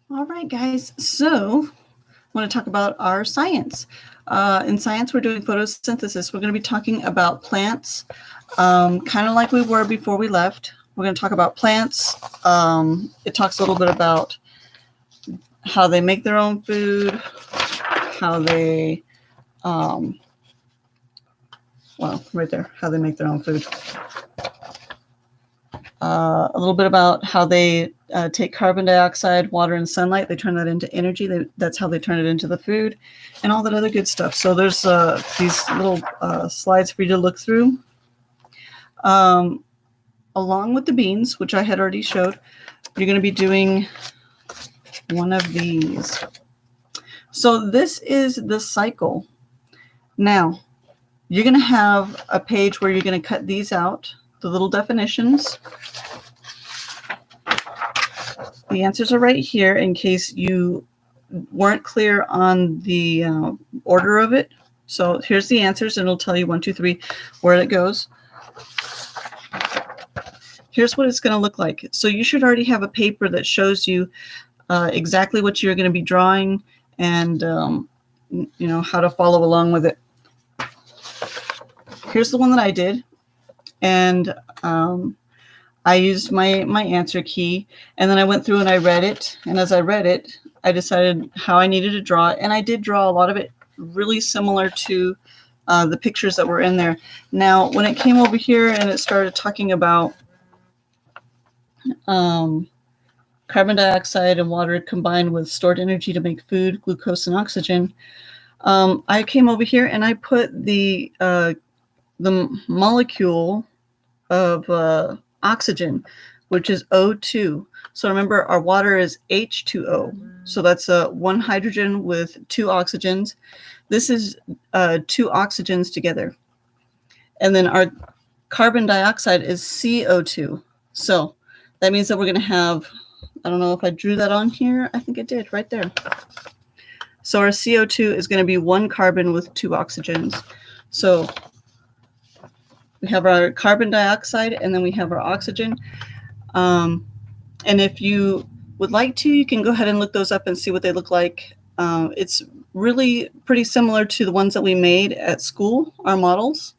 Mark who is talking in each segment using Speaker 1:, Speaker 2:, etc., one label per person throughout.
Speaker 1: All right, guys. So I want to talk about our science. In science, we're doing photosynthesis. We're going to be talking about plants, kind of like we were before we left. We're going to talk about plants. It talks a little bit about how they make their own food, how they, right there, how they make their own food. A little bit about how they take carbon dioxide, water, and sunlight. They turn that into energy. That's how they turn it into the food and all that other good stuff. So there's these little slides for you to look through. Along with the beans, which I had already showed, you're going to be doing one of these. So this is the cycle. Now, you're going to have a page where you're going to cut these out, the little definitions. The answers are right here in case you weren't clear on the order of it. So here's the answers, and it'll tell you 1, 2, 3 where it goes. Here's what it's going to look like. So you should already have a paper that shows you exactly what you're going to be drawing and how to follow along with it. Here's the one that I did, and I used my answer key, and then I went through and I read it. And as I read it, I decided how I needed to draw it. And I did draw a lot of it really similar to the pictures that were in there. Now, when it came over here and it started talking about carbon dioxide and water combined with stored energy to make food, glucose, and oxygen, I came over here and I put the molecule of oxygen, which is O2. So remember, our water is H2O. So that's one hydrogen with 2 oxygens. This is 2 oxygens together. And then our carbon dioxide is CO2. So that means that we're going to have, I don't know if I drew that on here. I think I did right there. So our CO2 is going to be 1 carbon with 2 oxygens. So we have our carbon dioxide, and then we have our oxygen. And if you would like to, you can go ahead and look those up and see what they look like. It's really pretty similar to the ones that we made at school, our models.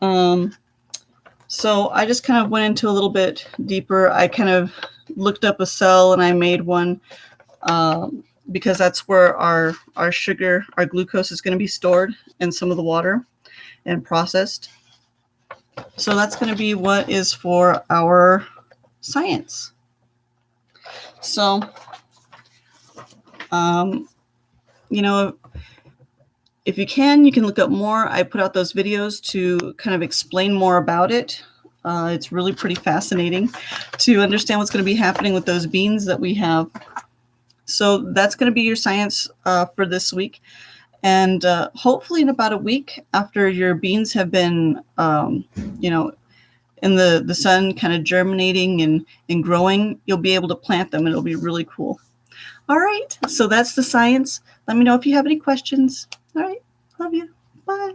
Speaker 1: So I just kind of went into a little bit deeper. I kind of looked up a cell and I made one because that's where our sugar, our glucose is going to be stored in some of the water and processed. So that's going to be what is for our science. So, if you can look up more. I put out those videos to kind of explain more about it. It's really pretty fascinating to understand what's going to be happening with those beans that we have. So that's going to be your science for this week. And hopefully in about a week after your beans have been, in the sun kind of germinating and growing, you'll be able to plant them and it'll be really cool. All right. So that's the science. Let me know if you have any questions. All right. Love you. Bye.